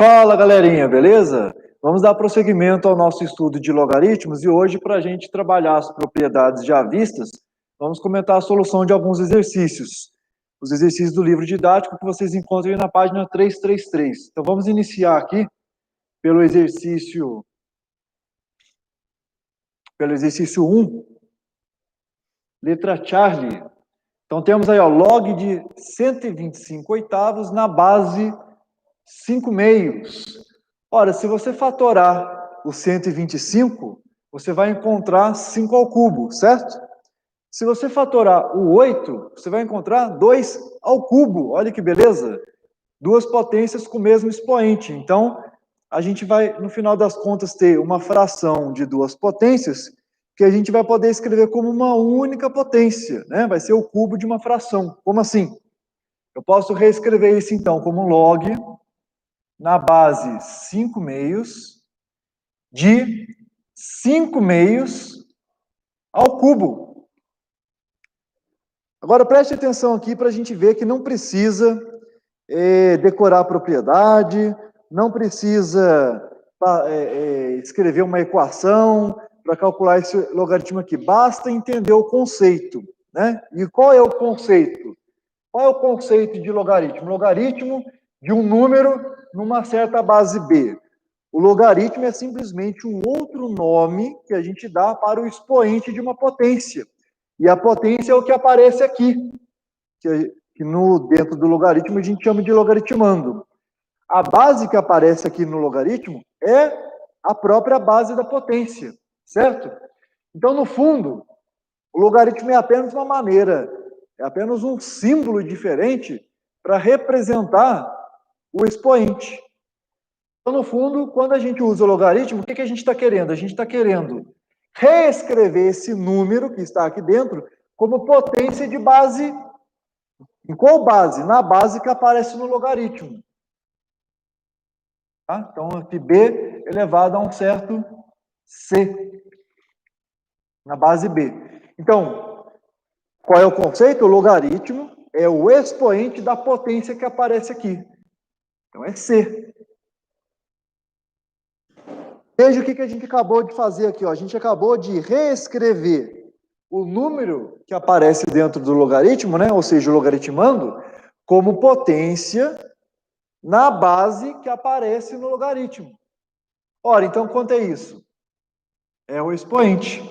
Fala, galerinha, beleza? Vamos dar prosseguimento ao nosso estudo de logaritmos e hoje, para a gente trabalhar as propriedades já vistas, vamos comentar a solução de alguns exercícios. Os exercícios do livro didático que vocês encontram aí na página 333. Então, vamos iniciar aqui pelo exercício 1, letra Charlie. Então, temos aí, ó, log de 125 oitavos na base 5 meios. Ora, se você fatorar o 125, você vai encontrar 5 ao cubo, certo? Se você fatorar o 8, você vai encontrar 2 ao cubo. Olha que beleza! Duas potências com o mesmo expoente. Então, a gente vai, no final das contas, ter uma fração de duas potências que a gente vai poder escrever como uma única potência, né? Vai ser o cubo de uma fração. Como assim? Eu posso reescrever isso, então, como um log na base 5 meios de 5 meios ao cubo. Agora, preste atenção aqui para a gente ver que não precisa decorar a propriedade, não precisa escrever uma equação para calcular esse logaritmo aqui. Basta entender o conceito, né? E qual é o conceito? Qual é o conceito de logaritmo? Logaritmo de um número numa certa base B. O logaritmo é simplesmente um outro nome que a gente dá para o expoente de uma potência. E a potência é o que aparece aqui, que dentro do logaritmo a gente chama de logaritmando. A base que aparece aqui no logaritmo é a própria base da potência, certo? Então, no fundo, o logaritmo é apenas uma maneira, é apenas um símbolo diferente para representar o expoente. Então, no fundo, quando a gente usa o logaritmo, o que a gente está querendo? A gente está querendo reescrever esse número que está aqui dentro como potência de base. Em qual base? Na base que aparece no logaritmo. Tá? Então, aqui B elevado a um certo C. Na base B. Então, qual é o conceito? O logaritmo é o expoente da potência que aparece aqui. Então, é C. Veja o que a gente acabou de fazer aqui. Ó. A gente acabou de reescrever o número que aparece dentro do logaritmo, né? Ou seja, o logaritmando, como potência na base que aparece no logaritmo. Ora, então quanto é isso? É o expoente.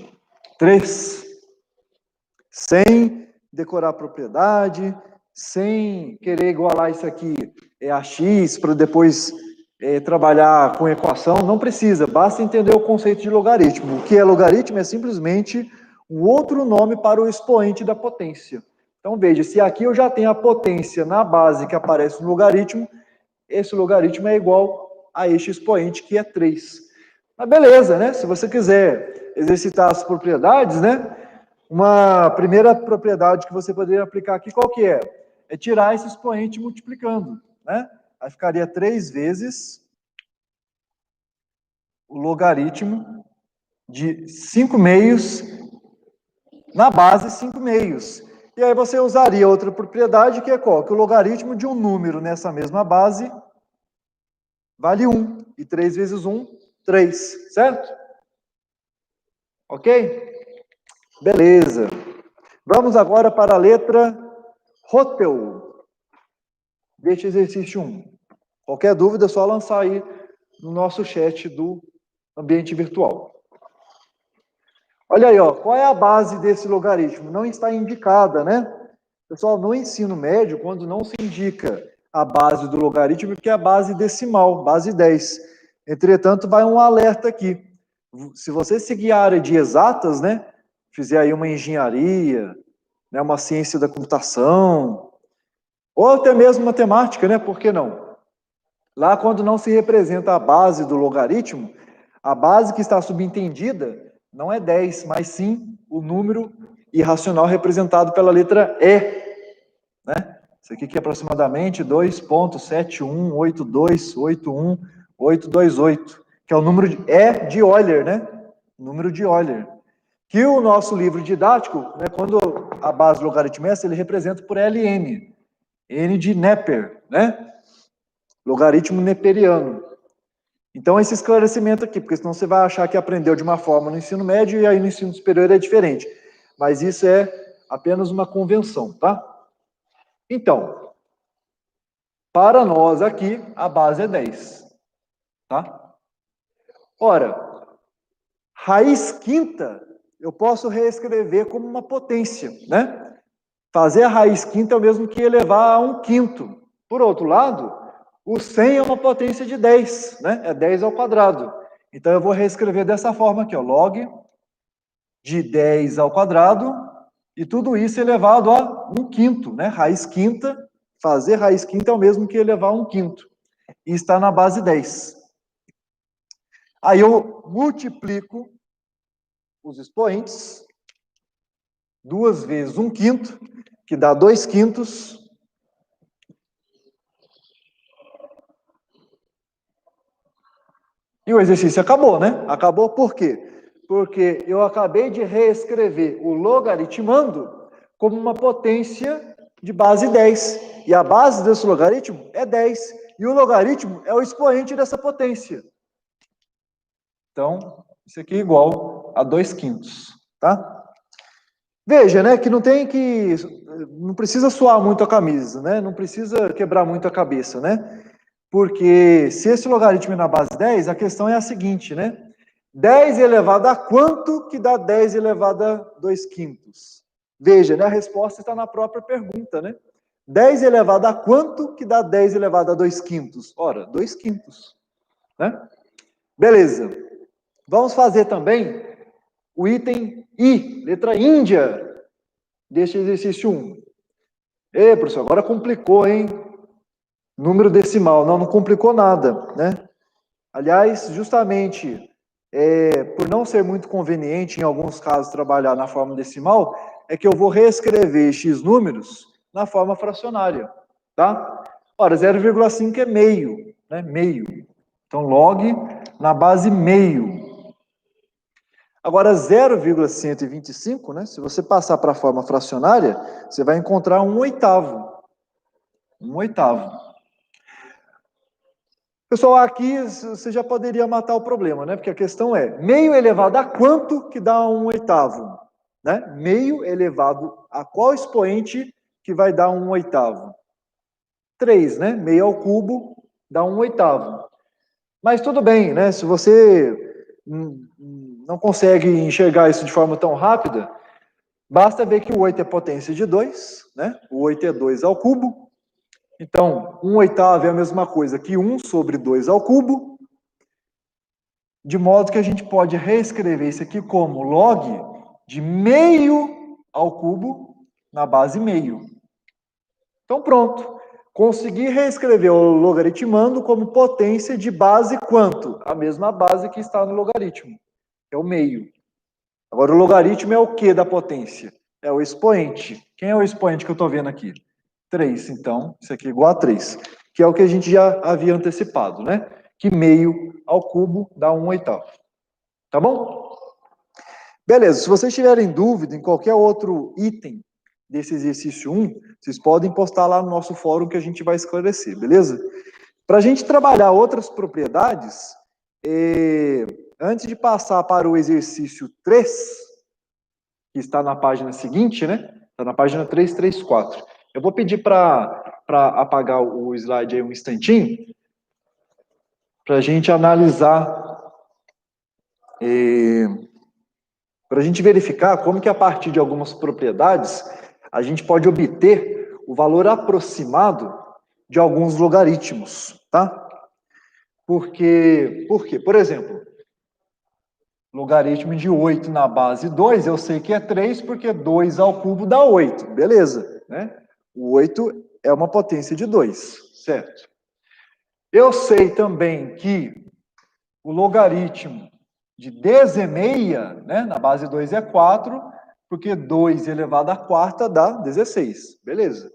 3. Sem decorar a propriedade, sem querer igualar isso aqui a x para depois trabalhar com equação, não precisa, basta entender o conceito de logaritmo. O que é logaritmo é simplesmente um outro nome para o expoente da potência. Então veja, se aqui eu já tenho a potência na base que aparece no logaritmo, esse logaritmo é igual a este expoente que é 3. Mas beleza, né? Se você quiser exercitar as propriedades, né? Uma primeira propriedade que você poderia aplicar aqui, qual que é? É tirar esse expoente multiplicando, né? Aí ficaria 3 vezes o logaritmo de 5 meios na base 5 meios. E aí você usaria outra propriedade, que é qual? Que o logaritmo de um número nessa mesma base vale 1. E 3 vezes 1, 3, certo? Ok? Beleza. Vamos agora para a letra Rotel deste exercício 1. Qualquer dúvida é só lançar aí no nosso chat do ambiente virtual. Olha aí, ó, qual é a base desse logaritmo? Não está indicada, né? Pessoal, no ensino médio, quando não se indica a base do logaritmo, que é a base decimal, base 10. Entretanto, vai um alerta aqui. Se você seguir a área de exatas, né? Fizer aí uma engenharia, né, uma ciência da computação, ou até mesmo matemática, né? Por que não? Lá, quando não se representa a base do logaritmo, a base que está subentendida não é 10, mas sim o número irracional representado pela letra E. Né? Isso aqui que é aproximadamente 2.7182812828, que é o número de Euler, né? O número de Euler. Que o nosso livro didático, né, quando a base logaritmo é essa, ele representa por LN. N de Neper, né? logaritmo neperiano. Então, esse esclarecimento aqui, porque senão você vai achar que aprendeu de uma forma no ensino médio e aí no ensino superior é diferente. Mas isso é apenas uma convenção, tá? Então, para nós aqui, a base é 10, tá? Ora, raiz quinta, eu posso reescrever como uma potência, né? Fazer a raiz quinta é o mesmo que elevar a 1/5. Por outro lado, o 100 é uma potência de 10, né? É 10 ao quadrado. Então, eu vou reescrever dessa forma aqui, ó, log de 10 ao quadrado, e tudo isso elevado a 1/5, né? Raiz quinta, fazer raiz quinta é o mesmo que elevar a 1/5. E está na base 10. Aí eu multiplico os expoentes, 2 vezes 1/5, que dá 2/5. E o exercício acabou, né? Acabou por quê? Porque eu acabei de reescrever o logaritmando como uma potência de base 10. E a base desse logaritmo é 10. E o logaritmo é o expoente dessa potência. Então, isso aqui é igual a 2/5, tá? Veja, né, que não precisa suar muito a camisa, né? Não precisa quebrar muito a cabeça, né? Porque se esse logaritmo é na base 10, a questão é a seguinte, né? 10 elevado a quanto que dá 10 elevado a 2/5? Veja, né? A resposta está na própria pergunta, né? 10 elevado a quanto que dá 10 elevado a 2/5? Ora, 2/5, né? Beleza. Vamos fazer também o item I, letra Índia, deste exercício 1. Ei, professor, agora complicou, hein? Número decimal. Não complicou nada, né? Aliás, justamente por não ser muito conveniente, em alguns casos, trabalhar na forma decimal, é que eu vou reescrever x números na forma fracionária, tá? Ora, 0,5 é meio, né? Meio. Então, log na base meio. Agora, 0,125, né? Se você passar para a forma fracionária, você vai encontrar 1/8. 1/8. Pessoal, aqui você já poderia matar o problema, né? Porque a questão é, meio elevado a quanto que dá 1/8? Né? Meio elevado a qual expoente que vai dar 1/8? 3, né? Meio ao cubo dá 1/8. Mas tudo bem, né? Se você não consegue enxergar isso de forma tão rápida, basta ver que o 8 é potência de 2, né? O 8 é 2 ao cubo. Então, 1/8 é a mesma coisa que 1 sobre 2 ao cubo, de modo que a gente pode reescrever isso aqui como log de meio ao cubo na base meio. Então, pronto. Consegui reescrever o logaritmando como potência de base quanto? A mesma base que está no logaritmo, que é o meio. Agora, o logaritmo é o que da potência? É o expoente. Quem é o expoente que eu estou vendo aqui? 3. Então, isso aqui é igual a 3, que é o que a gente já havia antecipado, né? Que meio ao cubo dá 1/8. Tá bom? Beleza. Se vocês tiverem dúvida em qualquer outro item desse exercício 1, vocês podem postar lá no nosso fórum que a gente vai esclarecer, beleza? Para a gente trabalhar outras propriedades, antes de passar para o exercício 3, que está na página seguinte, né? Está na página 334. Eu vou pedir para apagar o slide aí um instantinho, para a gente analisar, para a gente verificar como que a partir de algumas propriedades a gente pode obter o valor aproximado de alguns logaritmos, tá? Por quê? Por exemplo, logaritmo de 8 na base 2, eu sei que é 3, porque 2 ao cubo dá 8, beleza, né? O 8 é uma potência de 2, certo? Eu sei também que o logaritmo de 10 meia, né, na base 2 é 4, porque 2 elevado à quarta dá 16, beleza.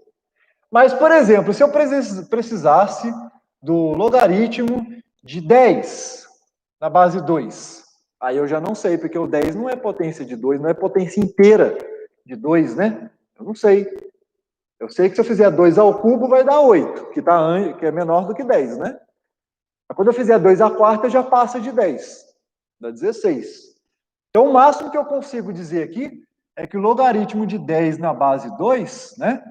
Mas, por exemplo, se eu precisasse do logaritmo de 10 na base 2, aí eu já não sei, porque o 10 não é potência de 2, não é potência inteira de 2, né? Eu não sei. Eu sei que se eu fizer 2 ao cubo vai dar 8, que é menor do que 10, né? Mas quando eu fizer 2 à quarta, já passa de 10. Dá 16. Então, o máximo que eu consigo dizer aqui é que o logaritmo de 10 na base 2, né,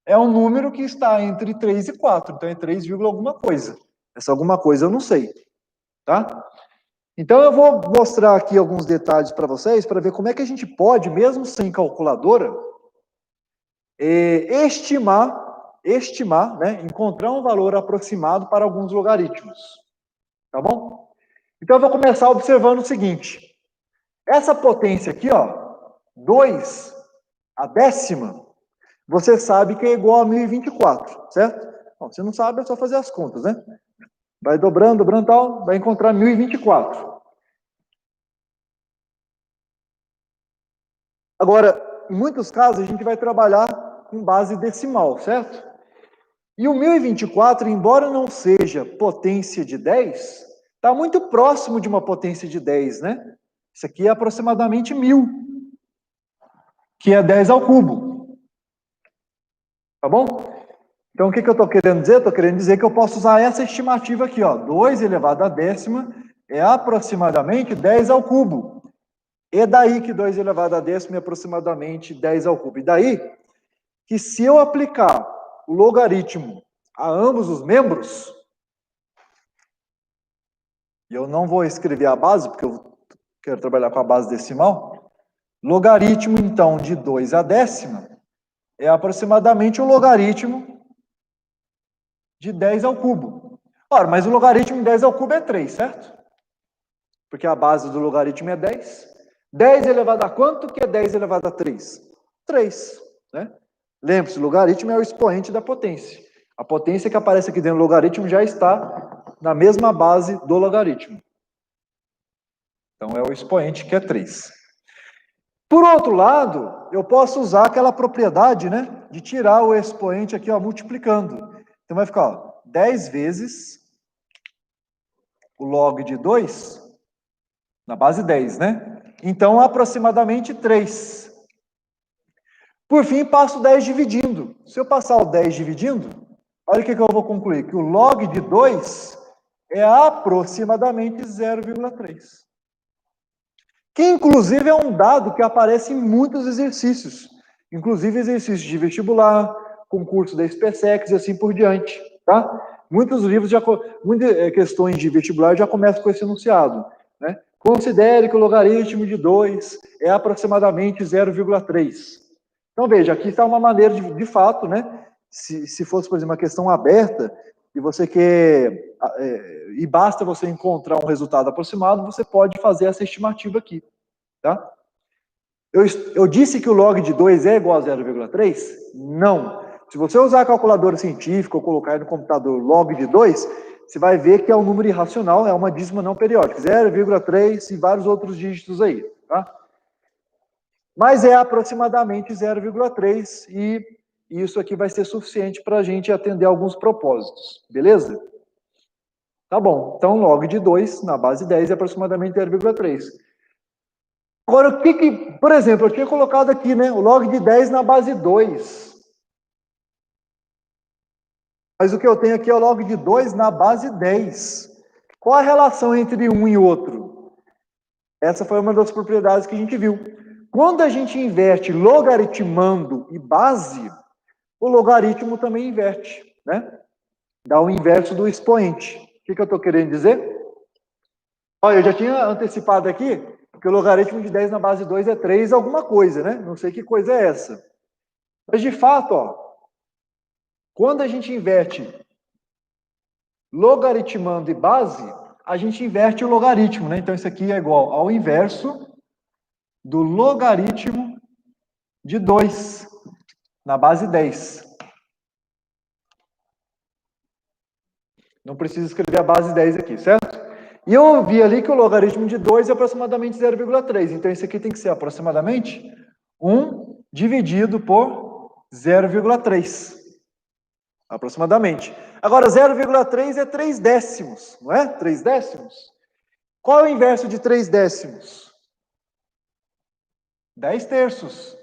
é um número que está entre 3 e 4. Então, é 3, alguma coisa. Essa alguma coisa eu não sei. Tá? Então, eu vou mostrar aqui alguns detalhes para vocês, para ver como é que a gente pode, mesmo sem calculadora, estimar, né, encontrar um valor aproximado para alguns logaritmos. Tá bom? Então, eu vou começar observando o seguinte. Essa potência aqui, ó, 2 a décima, você sabe que é igual a 1024, certo? Bom, se não sabe, é só fazer as contas, né? Vai dobrando, dobrando, tal, vai encontrar 1024. Agora, em muitos casos, a gente vai trabalhar com base decimal, certo? E o 1024, embora não seja potência de 10, está muito próximo de uma potência de 10, né? Isso aqui é aproximadamente 1000, que é 10 ao cubo. Tá bom? Então, o que eu estou querendo dizer? Estou querendo dizer que eu posso usar essa estimativa aqui, ó. 2 elevado à décima é aproximadamente 10 ao cubo. E daí que 2 elevado à décima é aproximadamente 10 ao cubo. E daí que se eu aplicar o logaritmo a ambos os membros, e eu não vou escrever a base, porque eu quero trabalhar com a base decimal, logaritmo, então, de 2 à décima é aproximadamente o logaritmo de 10 ao cubo. Ora, mas o logaritmo de 10 ao cubo é 3, certo? Porque a base do logaritmo é 10. 10 elevado a quanto que é 10 elevado a 3? 3, né? Lembre-se, o logaritmo é o expoente da potência. A potência que aparece aqui dentro do logaritmo já está na mesma base do logaritmo. Então, é o expoente que é 3. Por outro lado, eu posso usar aquela propriedade, né, de tirar o expoente aqui, ó, multiplicando. Então, vai ficar, ó, 10 vezes o log de 2, na base 10, né? Então, aproximadamente 3. Por fim, passo 10 dividindo. Se eu passar o 10 dividindo, olha o que eu vou concluir, que o log de 2 é aproximadamente 0,3. Que, inclusive, é um dado que aparece em muitos exercícios. Inclusive, exercícios de vestibular, concurso da SpaceX e assim por diante, tá? Muitos livros, muitas questões de vestibular já começam com esse enunciado, né? Considere que o logaritmo de 2 é aproximadamente 0,3. Então, veja, aqui está uma maneira de fato, né? Se fosse, por exemplo, uma questão aberta, e você quer, e basta você encontrar um resultado aproximado, você pode fazer essa estimativa aqui, tá? Eu disse que o log de 2 é igual a 0,3? Não. Se você usar a calculadora científica ou colocar aí no computador log de 2, você vai ver que é um número irracional, é uma dízima não periódica, 0,3 e vários outros dígitos aí, tá? Mas é aproximadamente 0,3 e isso aqui vai ser suficiente para a gente atender alguns propósitos, beleza? Tá bom, então log de 2 na base 10 é aproximadamente 0,3. Agora, por exemplo, eu tinha colocado aqui, né, o log de 10 na base 2. Mas o que eu tenho aqui é o log de 2 na base 10. Qual a relação entre um e outro? Essa foi uma das propriedades que a gente viu. Quando a gente inverte logaritmando e base, o logaritmo também inverte, né? Dá o inverso do expoente. O que eu estou querendo dizer? Olha, eu já tinha antecipado aqui que o logaritmo de 10 na base 2 é 3 alguma coisa, né? Não sei que coisa é essa. Mas, de fato, ó, quando a gente inverte logaritmando e base, a gente inverte o logaritmo, né? Então, isso aqui é igual ao inverso do logaritmo de 2 na base 10. Não preciso escrever a base 10 aqui, certo? E eu vi ali que o logaritmo de 2 é aproximadamente 0,3. Então, isso aqui tem que ser aproximadamente 1 dividido por 0,3. Aproximadamente. Agora, 0,3 é 3 décimos, não é? 3 décimos. Qual é o inverso de 3 décimos? 10 terços.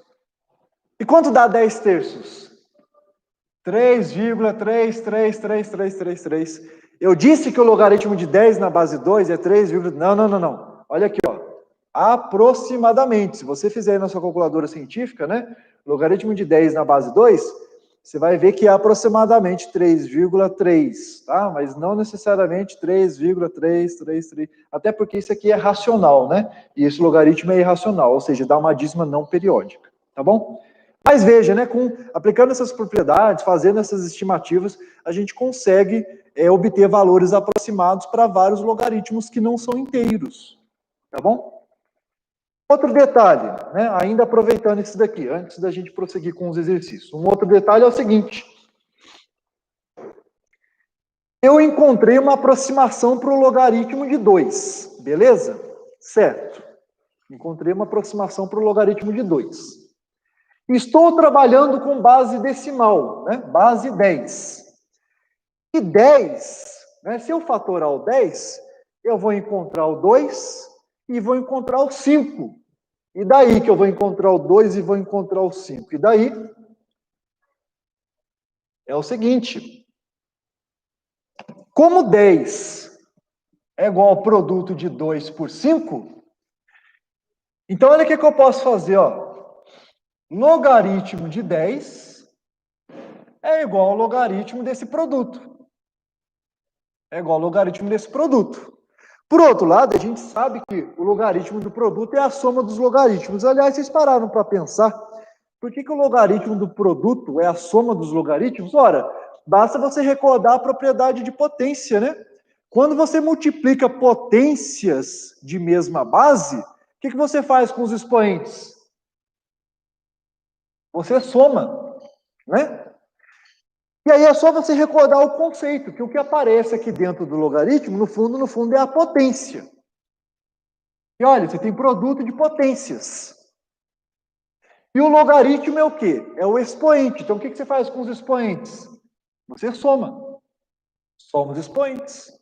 E quanto dá 10 terços? 3,33333. Eu disse que o logaritmo de 10 na base 2 é 3, não. Olha aqui, ó. Aproximadamente. Se você fizer aí na sua calculadora científica, né? Logaritmo de 10 na base 2, você vai ver que é aproximadamente 3,3, tá? Mas não necessariamente 3,333. Até porque isso aqui é racional, né? E esse logaritmo é irracional, ou seja, dá uma dízima não periódica, tá bom? Mas veja, né, aplicando essas propriedades, fazendo essas estimativas, a gente consegue obter valores aproximados para vários logaritmos que não são inteiros, tá bom? Outro detalhe, né, ainda aproveitando isso daqui, antes da gente prosseguir com os exercícios, um outro detalhe é o seguinte: eu encontrei uma aproximação para o logaritmo de 2, beleza? Certo. Encontrei uma aproximação para o logaritmo de 2. Estou trabalhando com base decimal, né? Base 10. E 10, né? Se eu fatorar o 10, eu vou encontrar o 2 e vou encontrar o 5. E daí que eu vou encontrar o 2 e vou encontrar o 5? E daí é o seguinte: como 10 é igual ao produto de 2 por 5, então olha o que eu posso fazer, ó. Logaritmo de 10 é igual ao logaritmo desse produto. É igual ao logaritmo desse produto. Por outro lado, a gente sabe que o logaritmo do produto é a soma dos logaritmos. Aliás, vocês pararam para pensar, por que o logaritmo do produto é a soma dos logaritmos? Ora, basta você recordar a propriedade de potência, né? Quando você multiplica potências de mesma base, o que você faz com os expoentes? Você soma, né? E aí é só você recordar o conceito, que o que aparece aqui dentro do logaritmo, no fundo, é a potência. E olha, você tem produto de potências. E o logaritmo é o quê? É o expoente. Então, o que você faz com os expoentes? Você soma. Soma os expoentes.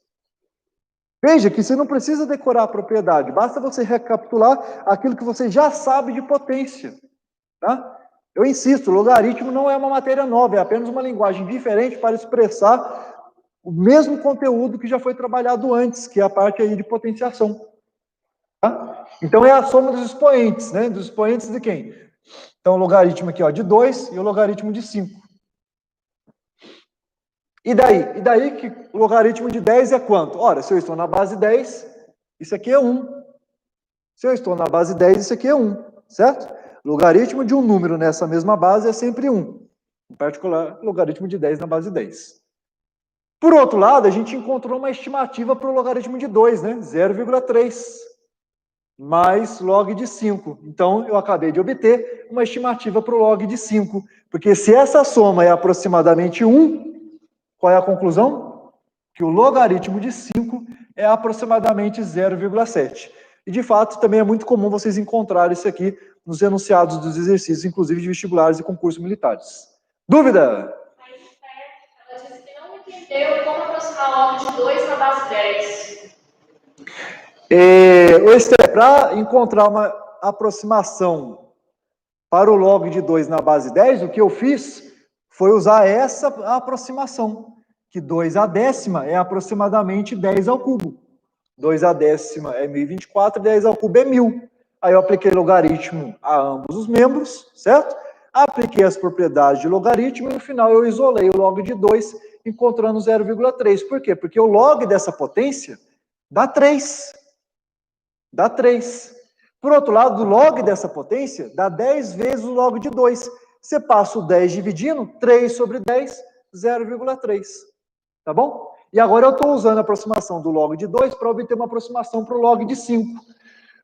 Veja que você não precisa decorar a propriedade, basta você recapitular aquilo que você já sabe de potência. Tá? Eu insisto, logaritmo não é uma matéria nova, é apenas uma linguagem diferente para expressar o mesmo conteúdo que já foi trabalhado antes, que é a parte aí de potenciação. Tá? Então é a soma dos expoentes, né? Dos expoentes de quem? Então o logaritmo aqui, ó, de 2 e o logaritmo de 5. E daí? E daí que o logaritmo de 10 é quanto? Ora, se eu estou na base 10, isso aqui é 1. Se eu estou na base 10, isso aqui é 1, certo? Logaritmo de um número nessa mesma base é sempre 1. Em particular, logaritmo de 10 na base 10. Por outro lado, a gente encontrou uma estimativa para o logaritmo de 2, né? 0,3 mais log de 5. Então, eu acabei de obter uma estimativa para o log de 5. Porque se essa soma é aproximadamente 1, qual é a conclusão? Que o logaritmo de 5 é aproximadamente 0,7. E, de fato, também é muito comum vocês encontrarem isso aqui nos enunciados dos exercícios, inclusive de vestibulares e concursos militares. Dúvida? Ela disse que não entendeu como aproximar o log de 2 na base 10. Para encontrar uma aproximação para o log de 2 na base 10, o que eu fiz foi usar essa aproximação, que 2 à décima é aproximadamente 10 ao cubo. 2 à décima é 1024, 10 ao cubo é 1000. Aí eu apliquei logaritmo a ambos os membros, certo? Apliquei as propriedades de logaritmo e no final eu isolei o log de 2, encontrando 0,3. Por quê? Porque o log dessa potência dá 3. Dá 3. Por outro lado, o log dessa potência dá 10 vezes o log de 2. Você passa o 10 dividindo, 3 sobre 10, 0,3. Tá bom? E agora eu estou usando a aproximação do log de 2 para obter uma aproximação para o log de 5.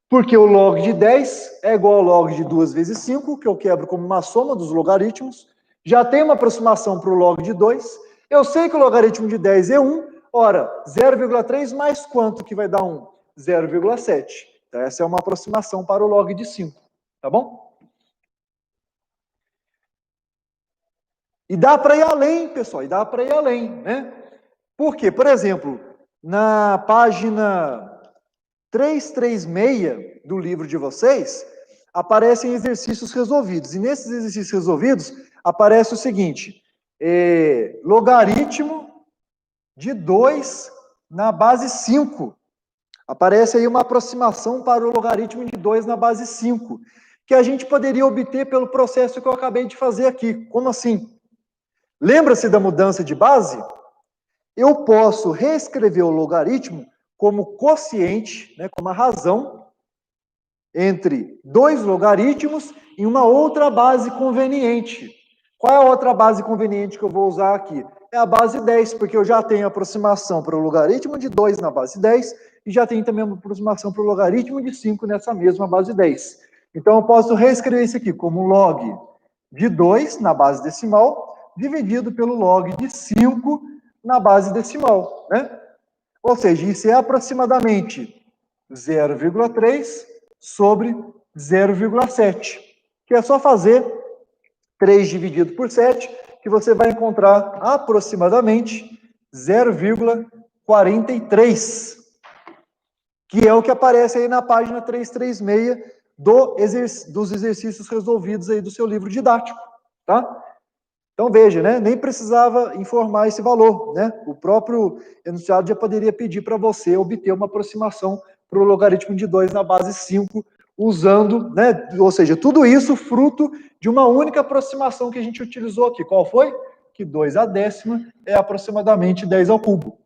Porque o log de 10 é igual ao log de 2 vezes 5, que eu quebro como uma soma dos logaritmos. Já tem uma aproximação para o log de 2. Eu sei que o logaritmo de 10 é 1. Ora, 0,3 mais quanto que vai dar 1? 0,7. Então, essa é uma aproximação para o log de 5. Tá bom? E dá para ir além, pessoal. E dá para ir além, né? Por quê? Por exemplo, na página 336 do livro de vocês, aparecem exercícios resolvidos. E nesses exercícios resolvidos, aparece o seguinte: logaritmo de 2 na base 5. Aparece aí uma aproximação para o logaritmo de 2 na base 5, que a gente poderia obter pelo processo que eu acabei de fazer aqui. Como assim? Lembra-se da mudança de base? Eu posso reescrever o logaritmo como quociente, né, como a razão, entre 2 logaritmos em uma outra base conveniente. Qual é a outra base conveniente que eu vou usar aqui? É a base 10, porque eu já tenho aproximação para o logaritmo de 2 na base 10, e já tenho também uma aproximação para o logaritmo de 5 nessa mesma base 10. Então, eu posso reescrever isso aqui como log de 2 na base decimal, dividido pelo log de 5 na base decimal, né? Ou seja, isso é aproximadamente 0,3 sobre 0,7, que é só fazer 3 dividido por 7, que você vai encontrar aproximadamente 0,43, que é o que aparece aí na página 336 dos exercícios resolvidos aí do seu livro didático, tá? Então veja, né? Nem precisava informar esse valor, né? O próprio enunciado já poderia pedir para você obter uma aproximação para o logaritmo de 2 na base 5, usando, né? Ou seja, tudo isso fruto de uma única aproximação que a gente utilizou aqui. Qual foi? Que 2 à décima é aproximadamente 10 ao cubo.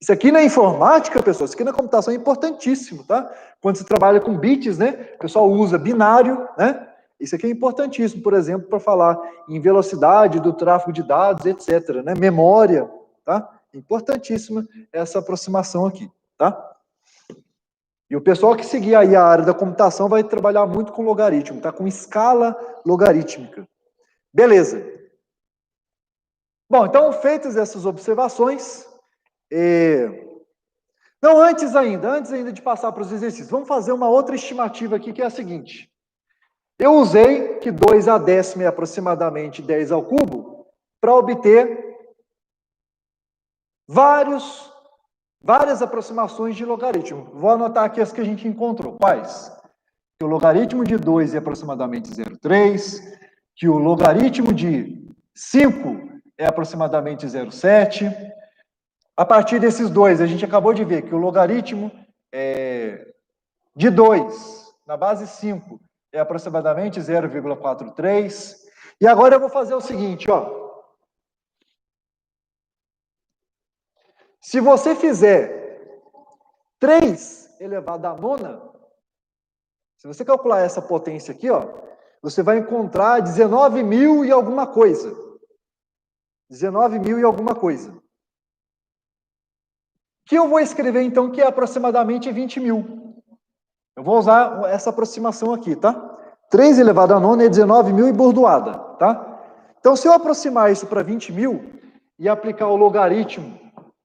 Isso aqui na informática, pessoal, isso aqui na computação é importantíssimo, tá? Quando se trabalha com bits, né? O pessoal usa binário, né? Isso aqui é importantíssimo, por exemplo, para falar em velocidade do tráfego de dados, etc., né? Memória, tá? Importantíssima essa aproximação aqui, tá? E o pessoal que seguir aí a área da computação vai trabalhar muito com logaritmo, tá? Com escala logarítmica. Beleza. Bom, então, feitas essas observações, não, antes ainda de passar para os exercícios, vamos fazer uma outra estimativa aqui, que é a seguinte. Eu usei que 2 à décima é aproximadamente 10 ao cubo para obter várias aproximações de logaritmo. Vou anotar aqui as que a gente encontrou. Quais? Que o logaritmo de 2 é aproximadamente 0,3, que o logaritmo de 5 é aproximadamente 0,7. A partir desses dois, a gente acabou de ver que o logaritmo de 2 na base 5 é aproximadamente 0,43. E agora eu vou fazer o seguinte, ó. Se você fizer 3 elevado à nona, se você calcular essa potência aqui, ó, você vai encontrar 19.000 e alguma coisa. 19.000 e alguma coisa. Que eu vou escrever, então, que é aproximadamente 20.000. Eu vou usar essa aproximação aqui, tá? 3 elevado à nona é 19.000 e bordoada, tá? Então, se eu aproximar isso para 20.000 e aplicar o logaritmo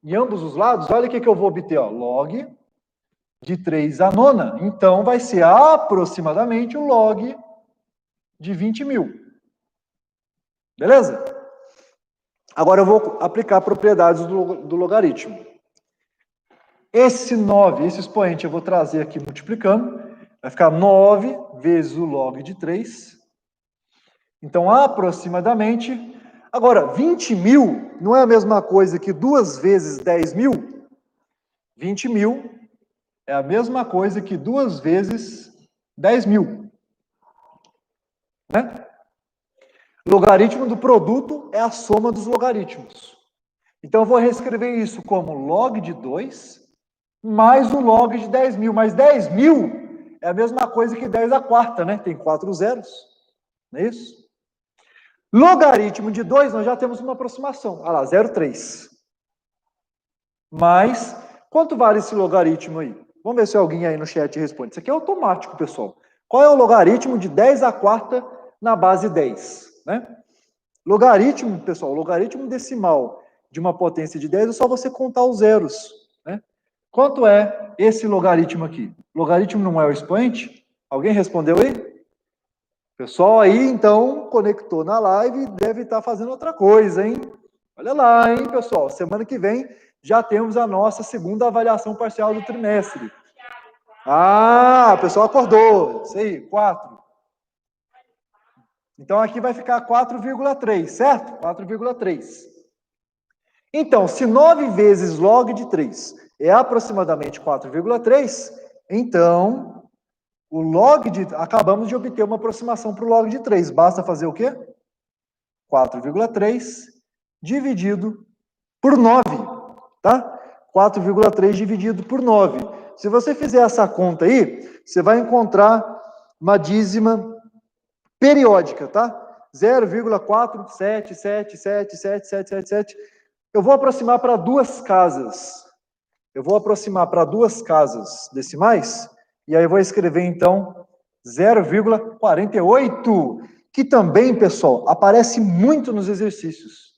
em ambos os lados, olha o que eu vou obter, ó. Log de 3 à nona. Então, vai ser aproximadamente o log de 20.000. Beleza? Agora eu vou aplicar propriedades do logaritmo. Esse 9, esse expoente, eu vou trazer aqui multiplicando. Vai ficar 9 vezes o log de 3. Então, aproximadamente... Agora, 20.000 não é a mesma coisa que 2 vezes 10.000? 20.000 é a mesma coisa que 2 vezes 10.000. Né? Logaritmo do produto é a soma dos logaritmos. Então, eu vou reescrever isso como log de 2 mais o log de 10.000. Mas 10.000 é a mesma coisa que 10 à quarta, né? Tem 4 zeros. Não é isso? Logaritmo de 2, nós já temos uma aproximação. Olha lá, 0,3. Mas, quanto vale esse logaritmo aí? Vamos ver se alguém aí no chat responde. Isso aqui é automático, pessoal. Qual é o logaritmo de 10 à quarta na base 10? Né? Logaritmo, pessoal, logaritmo decimal de uma potência de 10 é só você contar os zeros. Né? Quanto é esse logaritmo aqui? Logaritmo não é o expoente? Alguém respondeu aí? Pessoal aí, então, conectou na live, deve estar fazendo outra coisa, hein? Olha lá, hein, pessoal? Semana que vem já temos a nossa segunda avaliação parcial do trimestre. Ah, o pessoal acordou. Isso aí, 4. Então, aqui vai ficar 4,3, certo? 4,3. Então, se 9 vezes log de 3 é aproximadamente 4,3, então, o log de... acabamos de obter uma aproximação para o log de 3. Basta fazer o quê? 4,3 dividido por 9, tá? 4,3 dividido por 9. Se você fizer essa conta aí, você vai encontrar uma dízima periódica, tá? 0,477777777. Eu vou aproximar para duas casas. Eu vou aproximar para duas casas decimais, e aí eu vou escrever, então, 0,48, que também, pessoal, aparece muito nos exercícios.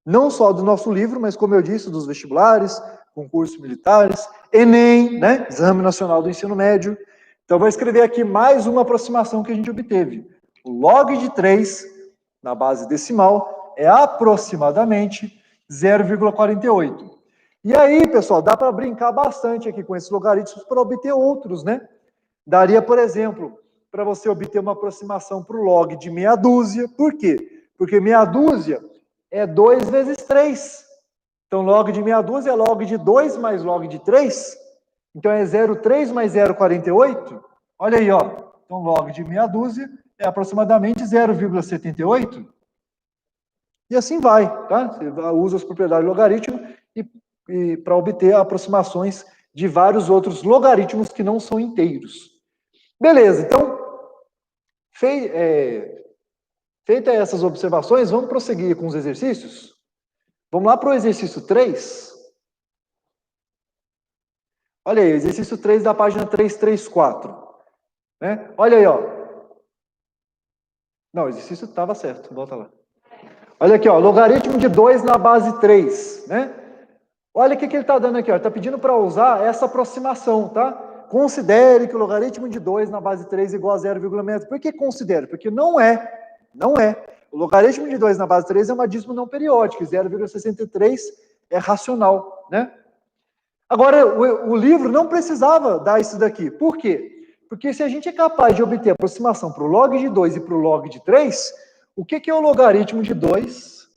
Não só do nosso livro, mas, como eu disse, dos vestibulares, concursos militares, Enem, né? Exame Nacional do Ensino Médio. Então, eu vou escrever aqui mais uma aproximação que a gente obteve. O log de 3, na base decimal, é aproximadamente 0,48. E aí, pessoal, dá para brincar bastante aqui com esses logaritmos para obter outros, né? Daria, por exemplo, para você obter uma aproximação para o log de meia dúzia. Por quê? Porque meia dúzia é 2 vezes 3. Então, log de meia dúzia é log de 2 mais log de 3. Então, é 0,3 mais 0,48. Olha aí, ó. Então, log de meia dúzia é aproximadamente 0,78. E assim vai, tá? Você usa as propriedades do logaritmo e para obter aproximações de vários outros logaritmos que não são inteiros. Beleza, então, feitas essas observações, vamos prosseguir com os exercícios? Vamos lá para o exercício 3. Olha aí, exercício 3 da página 334. Né? Olha aí, ó. Não, o exercício estava certo, volta lá. Olha aqui, ó, logaritmo de 2 na base 3, né? Olha o que ele está dando aqui, ó. Ele está pedindo para usar essa aproximação, tá? Considere que o logaritmo de 2 na base 3 é igual a 0,63. Por que considere? Porque não é. O logaritmo de 2 na base 3 é uma dízima não periódica, 0,63 é racional, né? Agora, o livro não precisava dar isso daqui. Por quê? Porque se a gente é capaz de obter aproximação para o log de 2 e para o log de 3, o que é o logaritmo de 2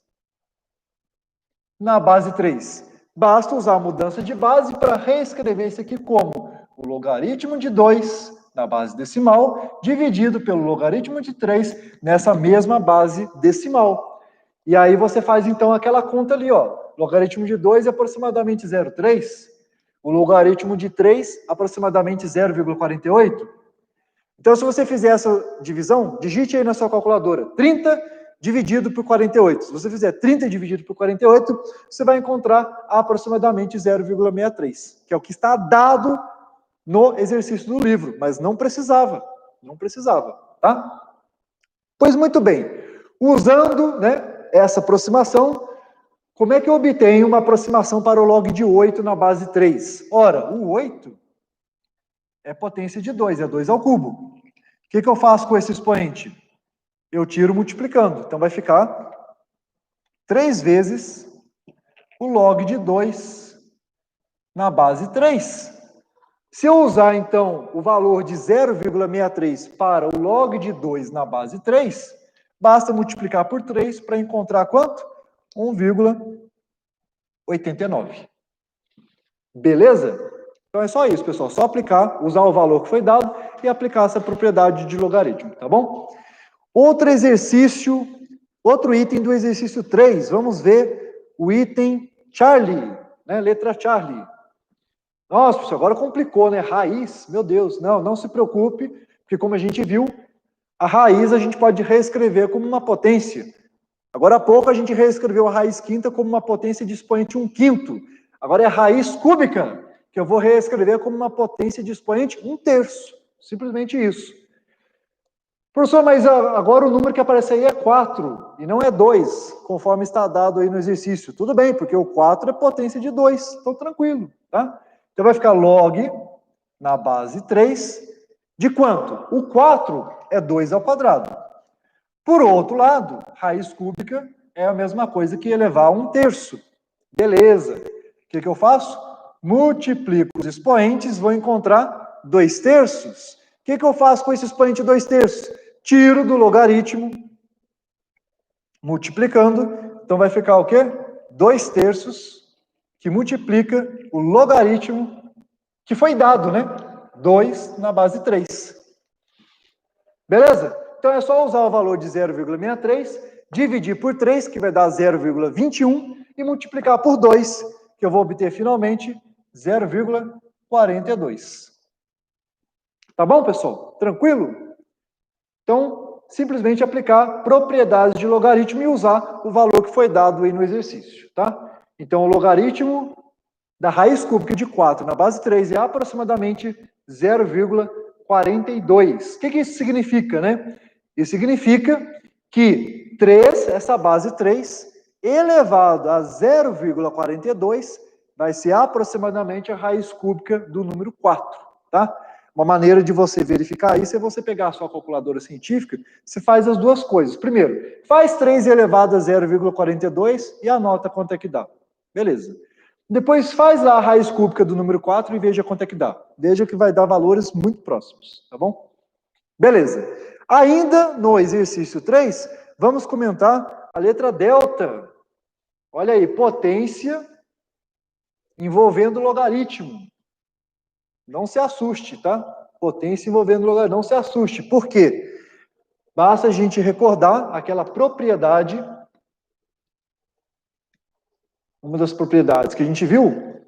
na base 3? Basta usar a mudança de base para reescrever isso aqui como o logaritmo de 2 na base decimal dividido pelo logaritmo de 3 nessa mesma base decimal. E aí você faz então aquela conta ali, ó. Logaritmo de 2 é aproximadamente 0,3. O logaritmo de 3, aproximadamente 0,48. Então, se você fizer essa divisão, digite aí na sua calculadora 30 dividido por 48. Se você fizer 30 dividido por 48, você vai encontrar aproximadamente 0,63, que é o que está dado no exercício do livro, mas não precisava, tá? Pois muito bem, usando, né, essa aproximação, como é que eu obtenho uma aproximação para o log de 8 na base 3? Ora, o 8 é potência de 2, é 2 ao cubo. O que eu faço com esse expoente? Eu tiro multiplicando. Então, vai ficar 3 vezes o log de 2 na base 3. Se eu usar, então, o valor de 0,63 para o log de 2 na base 3, basta multiplicar por 3 para encontrar quanto? 1,89. Beleza? Então é só isso, pessoal. Só aplicar, usar o valor que foi dado e aplicar essa propriedade de logaritmo, tá bom? Outro exercício, outro item do exercício 3. Vamos ver o item Charlie, né? Letra Charlie. Nossa, pessoal, agora complicou, né? Raiz, meu Deus. Não se preocupe, porque como a gente viu, a raiz a gente pode reescrever como uma potência. Agora há pouco a gente reescreveu a raiz quinta como uma potência de expoente 1/5. Agora é a raiz cúbica, que eu vou reescrever como uma potência de expoente 1/3. Simplesmente isso. Professor, mas agora o número que aparece aí é 4 e não é 2, conforme está dado aí no exercício. Tudo bem, porque o 4 é potência de 2, então tranquilo, tá? Então vai ficar log na base 3 de quanto? O 4 é 2 ao quadrado. Por outro lado, raiz cúbica é a mesma coisa que elevar a 1/3. Beleza. O que eu faço? Multiplico os expoentes, vou encontrar 2/3. O que eu faço com esse expoente 2/3? Tiro do logaritmo Multiplicando, então vai ficar o quê? 2/3, que multiplica o logaritmo que foi dado, né? 2 na base 3. Beleza? Então é só usar o valor de 0,63, dividir por 3, que vai dar 0,21, e multiplicar por 2, que eu vou obter finalmente 0,42. Tá bom, pessoal? Tranquilo? Então, simplesmente aplicar propriedades de logaritmo e usar o valor que foi dado aí no exercício, tá? Então, o logaritmo da raiz cúbica de 4 na base 3 é aproximadamente 0,42. O que isso significa, né? Isso significa que 3, essa base 3, elevado a 0,42, vai ser aproximadamente a raiz cúbica do número 4, tá? Uma maneira de você verificar isso é você pegar a sua calculadora científica, você faz as duas coisas. Primeiro, faz 3 elevado a 0,42 e anota quanto é que dá. Beleza. Depois faz lá a raiz cúbica do número 4 e veja quanto é que dá. Veja que vai dar valores muito próximos, tá bom? Beleza. Ainda no exercício 3, vamos comentar a letra delta. Olha aí, potência envolvendo logaritmo. Não se assuste, tá? Potência envolvendo logaritmo. Não se assuste. Por quê? Basta a gente recordar aquela propriedade, uma das propriedades que a gente viu.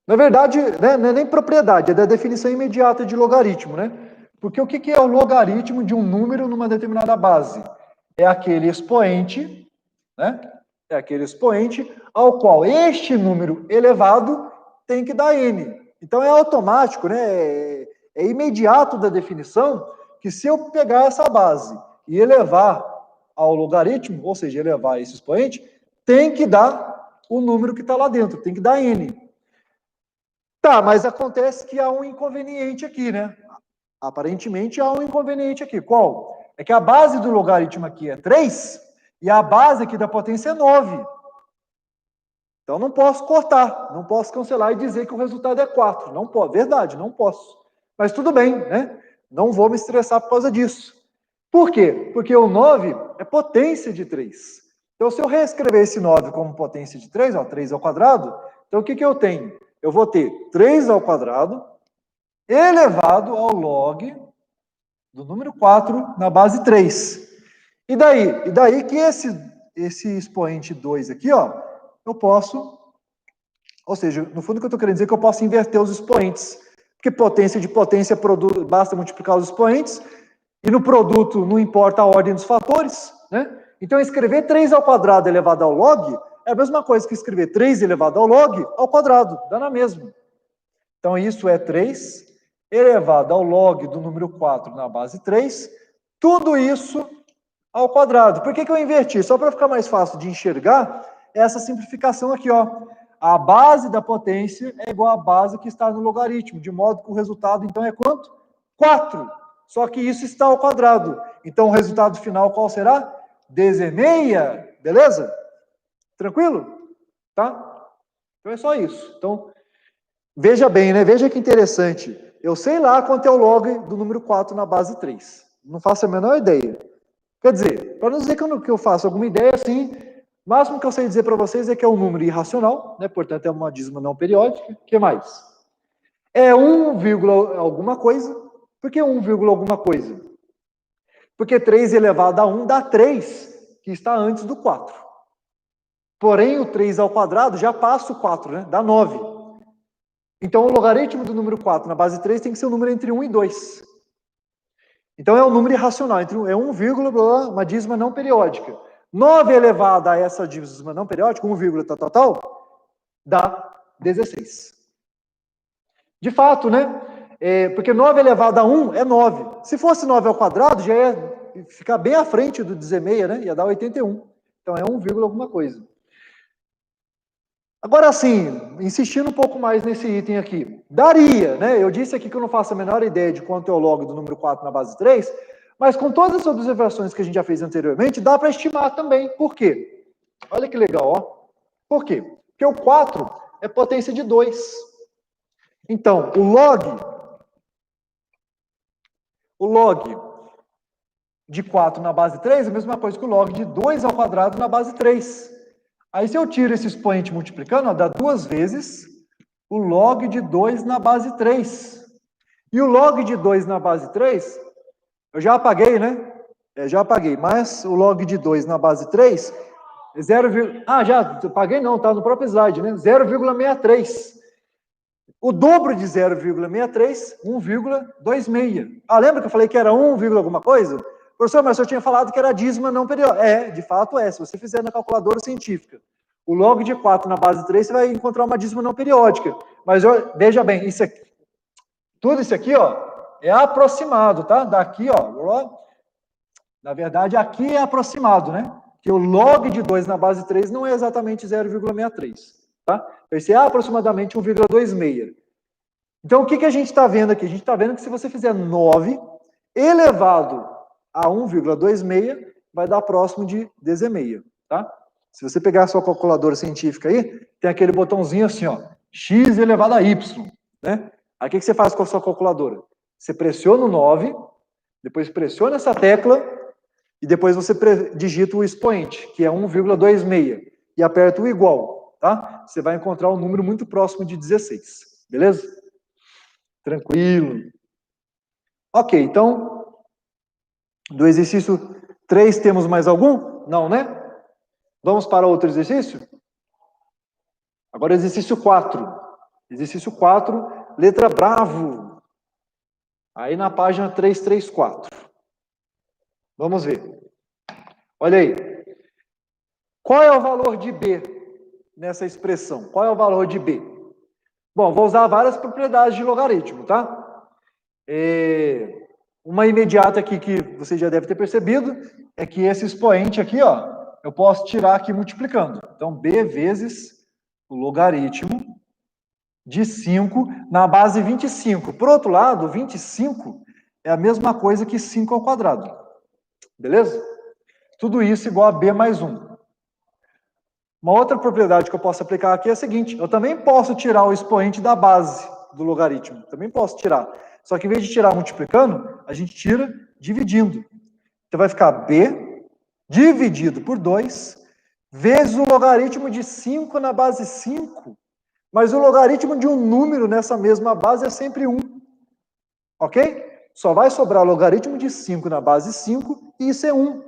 Na verdade, né, não é nem propriedade, é da definição imediata de logaritmo, né? Porque o que é o logaritmo de um número numa determinada base? É aquele expoente, né? É aquele expoente ao qual este número elevado tem que dar n. Então é automático, né? É imediato da definição que se eu pegar essa base e elevar ao logaritmo, ou seja, elevar esse expoente, tem que dar o número que está lá dentro, tem que dar n. Tá, mas acontece que há um inconveniente aqui, né? Aparentemente há um inconveniente aqui. Qual? É que a base do logaritmo aqui é 3 e a base aqui da potência é 9. Então não posso cortar, não posso cancelar e dizer que o resultado é 4. Não posso, verdade, não posso. Mas tudo bem, né? Não vou me estressar por causa disso. Por quê? Porque o 9 é potência de 3. Então se eu reescrever esse 9 como potência de 3, ó, 3 ao quadrado, então o que eu tenho? Eu vou ter 3 ao quadrado elevado ao log do número 4 na base 3. E daí? E daí que esse expoente 2 aqui, ó, eu posso, ou seja, no fundo o que eu estou querendo dizer é que eu posso inverter os expoentes. Porque potência de potência, produto, basta multiplicar os expoentes, e no produto não importa a ordem dos fatores, né? Então escrever 3 ao quadrado elevado ao log é a mesma coisa que escrever 3 elevado ao log ao quadrado, dá na mesma. Então isso é 3 elevado ao log do número 4 na base 3, tudo isso ao quadrado. Por que eu inverti? Só para ficar mais fácil de enxergar essa simplificação aqui, ó. A base da potência é igual à base que está no logaritmo, de modo que o resultado, então, é quanto? 4. Só que isso está ao quadrado. Então, o resultado final qual será? 16, beleza? Tranquilo? Tá? Então, é só isso. Então, veja bem, né? Veja que interessante. Eu sei lá quanto é o log do número 4 na base 3. Não faço a menor ideia. Quer dizer, para não dizer que eu faço alguma ideia, assim, o máximo que eu sei dizer para vocês é que é um número irracional, né? Portanto, é uma dízima não periódica. O que mais? É 1, alguma coisa. Por que 1, alguma coisa? Porque 3 elevado a 1 dá 3, que está antes do 4. Porém, o 3 ao quadrado já passa o 4, né? Dá 9. Então, o logaritmo do número 4 na base 3 tem que ser um número entre 1 e 2. Então, é um número irracional, é 1, uma dízima não periódica. 9 elevado a essa dízima não periódica, 1, tal, dá 16. De fato, né? Porque 9 elevado a 1 é 9. Se fosse 9 ao quadrado, já ia ficar bem à frente do 16, né? Ia dar 81. Então, é 1, alguma coisa. Agora, assim, insistindo um pouco mais nesse item aqui, daria, né? Eu disse aqui que eu não faço a menor ideia de quanto é o log do número 4 na base 3, mas com todas as observações que a gente já fez anteriormente, dá para estimar também. Por quê? Olha que legal, ó. Por quê? Porque o 4 é potência de 2. Então, o log de 4 na base 3 é a mesma coisa que o log de 2 ao quadrado na base 3. Aí, se eu tiro esse expoente multiplicando, ó, dá 2 vezes o log de 2 na base 3. E o log de 2 na base 3, eu já apaguei, né? Já apaguei, mas o log de 2 na base 3 é 0, já apaguei não, tá no próprio slide, né? 0,63. O dobro de 0,63, 1,26. Ah, lembra que eu falei que era 1, alguma coisa? Professor, mas eu tinha falado que era dízima não periódica. De fato é. Se você fizer na calculadora científica, o log de 4 na base 3, você vai encontrar uma dízima não periódica. Mas veja bem, isso aqui, tudo isso aqui, ó, é aproximado, tá? Daqui, ó, na verdade, aqui é aproximado, né? Que o log de 2 na base 3 não é exatamente 0,63, tá? Esse é aproximadamente 1,26. Então, o que a gente está vendo aqui? A gente está vendo que se você fizer 9 elevado a 1,26, vai dar próximo de 16, tá? Se você pegar a sua calculadora científica aí, tem aquele botãozinho assim, ó, x elevado a y, né? Aí o que você faz com a sua calculadora? Você pressiona o 9, depois pressiona essa tecla e depois você digita o expoente, que é 1,26, e aperta o igual, tá? Você vai encontrar um número muito próximo de 16, beleza? Tranquilo. Ok, então, do exercício 3 temos mais algum? Não, né? Vamos para outro exercício? Agora exercício 4. Exercício 4, letra bravo. Aí na página 334. Vamos ver. Olha aí. Qual é o valor de B nessa expressão? Qual é o valor de B? Bom, vou usar várias propriedades de logaritmo, tá? Uma imediata aqui que você já deve ter percebido é que esse expoente aqui, ó, eu posso tirar aqui multiplicando. Então, B vezes o logaritmo de 5 na base 25. Por outro lado, 25 é a mesma coisa que 5 ao quadrado. Beleza? Tudo isso igual a B mais 1. Uma outra propriedade que eu posso aplicar aqui é a seguinte: eu também posso tirar o expoente da base do logaritmo. Também posso tirar. Só que em vez de tirar multiplicando, a gente tira dividindo. Então vai ficar B dividido por 2 vezes o logaritmo de 5 na base 5. Mas o logaritmo de um número nessa mesma base é sempre 1. Ok? Só vai sobrar o logaritmo de 5 na base 5 e isso é 1.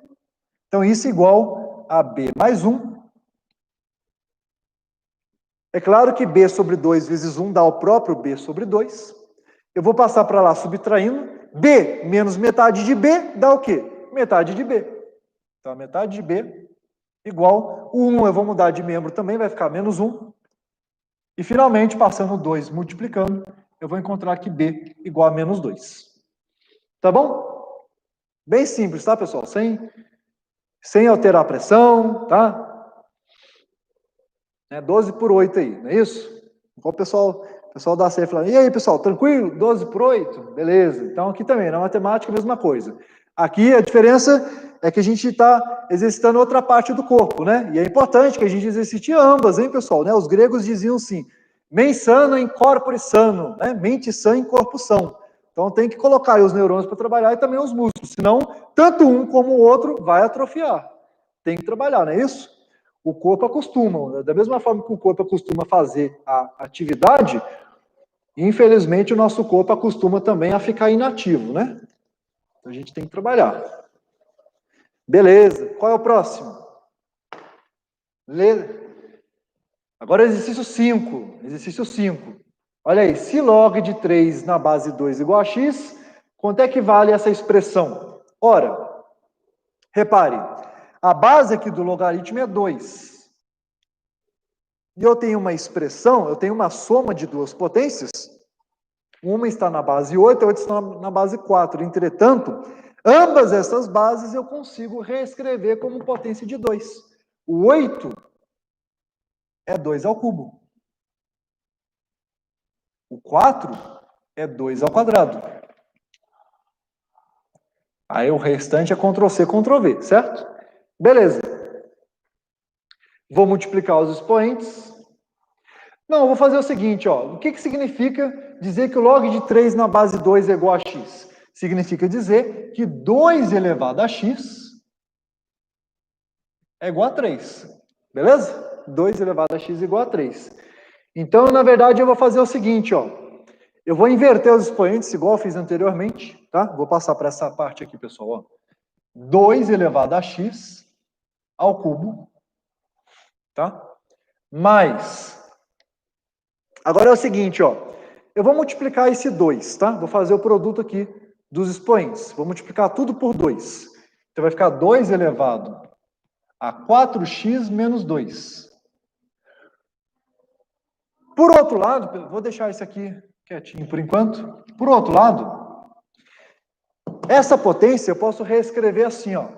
Então isso é igual a B mais 1. É claro que B sobre 2 vezes 1 dá o próprio B sobre 2. Eu vou passar para lá subtraindo. B menos metade de B dá o quê? Metade de B. Então, a metade de B igual o 1 eu vou mudar de membro também, vai ficar menos 1. E, finalmente, passando o 2 multiplicando, eu vou encontrar que B igual a menos 2. Tá bom? Bem simples, tá, pessoal? Sem alterar a pressão, tá? 12 por 8 aí, não é isso? Igual o pessoal da CE falando, e aí, pessoal, tranquilo? 12 por 8? Beleza. Então, aqui também, na matemática, a mesma coisa. Aqui, a diferença é que a gente está exercitando outra parte do corpo, né? E é importante que a gente exercite ambas, hein, pessoal? Né? Os gregos diziam assim, mens sana in corpore sano, né? Mente sã em corpo são. Então, tem que colocar aí os neurônios para trabalhar e também os músculos, senão, tanto um como o outro vai atrofiar. Tem que trabalhar, não é isso? O corpo acostuma, da mesma forma que o corpo acostuma a fazer a atividade, infelizmente o nosso corpo acostuma também a ficar inativo, né? Então a gente tem que trabalhar. Beleza, qual é o próximo? Agora exercício 5. Exercício 5. Olha aí, se log de 3 na base 2 igual a x, quanto é que vale essa expressão? Ora, repare, a base aqui do logaritmo é 2. E eu tenho uma expressão, eu tenho uma soma de duas potências. Uma está na base 8, a outra está na base 4. Entretanto, ambas essas bases eu consigo reescrever como potência de 2. O 8 é 2 ao cubo. O 4 é 2 ao quadrado. Aí o restante é Ctrl+C, Ctrl+V, certo? Beleza. Vou multiplicar os expoentes. Não, eu vou fazer o seguinte, ó. O que significa dizer que o log de 3 na base 2 é igual a x? Significa dizer que 2 elevado a x é igual a 3. Beleza? 2 elevado a x é igual a 3. Então, na verdade, eu vou fazer o seguinte, ó. Eu vou inverter os expoentes, igual eu fiz anteriormente, tá? Vou passar para essa parte aqui, pessoal, ó. 2 elevado a x ao cubo, tá? Mais. Agora é o seguinte, ó. Eu vou multiplicar esse 2, tá? Vou fazer o produto aqui dos expoentes. Vou multiplicar tudo por 2. Então vai ficar 2 elevado a 4x menos 2. Por outro lado, vou deixar isso aqui quietinho por enquanto. Por outro lado, essa potência eu posso reescrever assim, ó.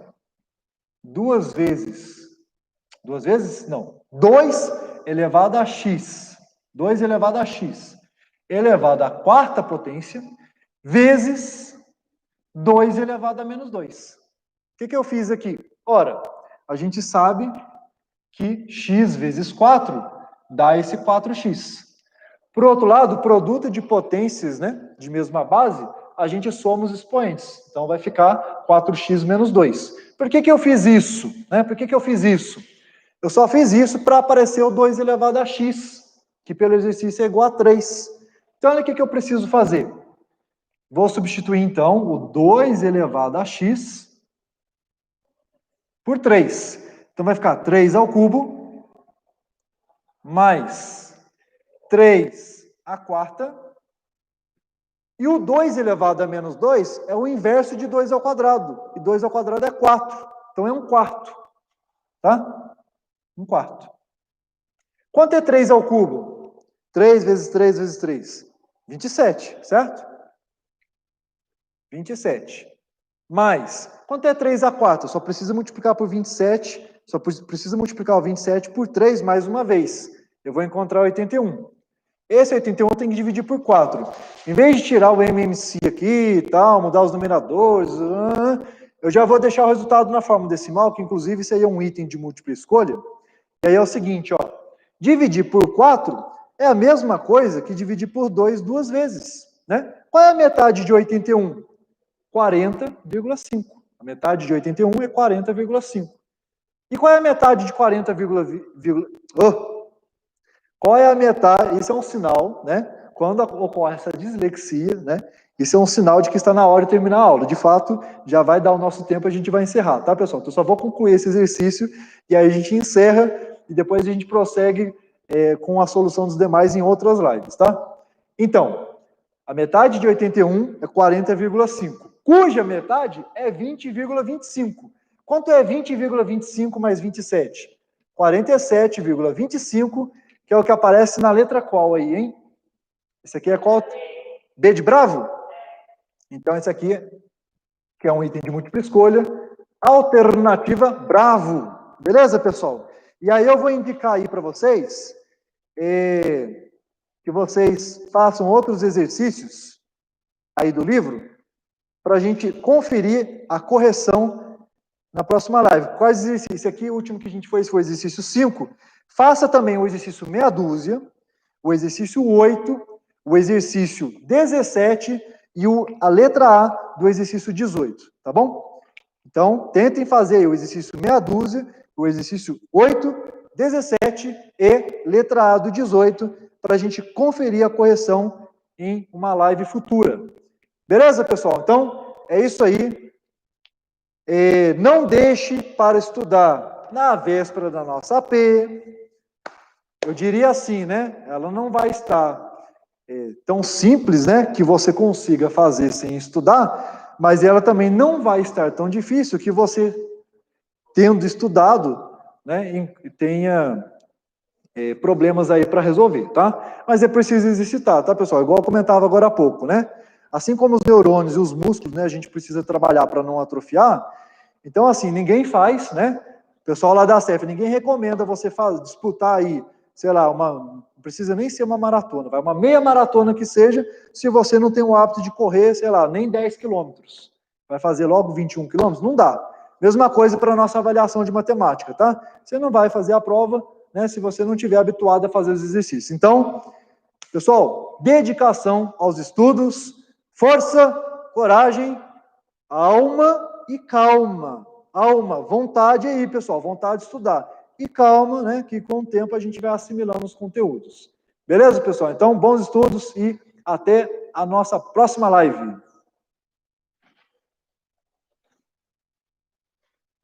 2 vezes. 2 vezes? Não. 2 elevado a x. 2 elevado a x. Elevado à quarta potência, vezes 2 elevado a menos 2. O que eu fiz aqui? Ora, a gente sabe que x vezes 4 dá esse 4x. Por outro lado, produto de potências, né, de mesma base, a gente soma os expoentes. Então, vai ficar 4x menos 2. Por que eu fiz isso? Né? Por que eu fiz isso? Eu só fiz isso para aparecer o 2 elevado a x, que pelo exercício é igual a 3. Então, olha o que eu preciso fazer. Vou substituir, então, o 2 elevado a x por 3. Então, vai ficar 3 ao cubo, mais 3 à quarta, e o 2 elevado a menos 2 é o inverso de 2 ao quadrado, e 2 ao quadrado é 4, então é 1/4, tá? 1/4. Quanto é 3 ao cubo? 3 vezes 3 vezes 3, 27, certo? 27. Mais, quanto é 3 à 4? Só precisa multiplicar por 27, só precisa multiplicar o 27 por 3 mais uma vez. Eu vou encontrar 81. Esse 81 tem que dividir por 4. Em vez de tirar o MMC aqui e tal, mudar os numeradores, eu já vou deixar o resultado na forma decimal, que inclusive isso aí é um item de múltipla escolha. E aí é o seguinte, ó. Dividir por 4 é a mesma coisa que dividir por 2 duas vezes, né? Qual é a metade de 81? 40,5. A metade de 81 é 40,5. E qual é a metade de 40, qual é a metade? Isso é um sinal, né? Quando ocorre essa dislexia, né? Isso é um sinal de que está na hora de terminar a aula. De fato, já vai dar o nosso tempo, a gente vai encerrar, tá, pessoal? Então, só vou concluir esse exercício e aí a gente encerra e depois a gente prossegue com a solução dos demais em outras lives, tá? Então, a metade de 81 é 40,5, cuja metade é 20,25. Quanto é 20,25 mais 27? 47,25, que é o que aparece na letra qual aí, hein? Esse aqui é qual? B de bravo? Então, esse aqui, que é um item de múltipla escolha, alternativa bravo. Beleza, pessoal? E aí eu vou indicar aí para vocês que vocês façam outros exercícios aí do livro para a gente conferir a correção na próxima live. Quais exercícios? Esse aqui, o último que a gente fez foi o exercício 5. Faça também o exercício meia dúzia, o exercício 8, o exercício 17 e a letra A do exercício 18, tá bom? Então, tentem fazer o exercício meia dúzia, o exercício 8, 17 e letra A do 18, para a gente conferir a correção em uma live futura. Beleza, pessoal? Então, é isso aí. Não deixe para estudar na véspera da nossa AP. Eu diria assim, né? Ela não vai estar tão simples, né? Que você consiga fazer sem estudar, mas ela também não vai estar tão difícil que você, tendo estudado, né, tenha problemas aí para resolver, tá? Mas é preciso exercitar, tá, pessoal? Igual eu comentava agora há pouco, né? Assim como os neurônios e os músculos, né, a gente precisa trabalhar para não atrofiar. Então, assim, ninguém faz, né? O pessoal lá da CEF, ninguém recomenda você disputar aí, sei lá, não precisa nem ser uma maratona, vai uma meia maratona que seja, se você não tem o hábito de correr, sei lá, nem 10 quilômetros. Vai fazer logo 21 quilômetros? Não dá. Mesma coisa para a nossa avaliação de matemática, tá? Você não vai fazer a prova, né, se você não estiver habituado a fazer os exercícios. Então, pessoal, dedicação aos estudos, força coragem, alma e calma. Alma, vontade aí, pessoal, vontade de estudar. E calma, né, que com o tempo a gente vai assimilando os conteúdos. Beleza, pessoal? Então, bons estudos e até a nossa próxima live.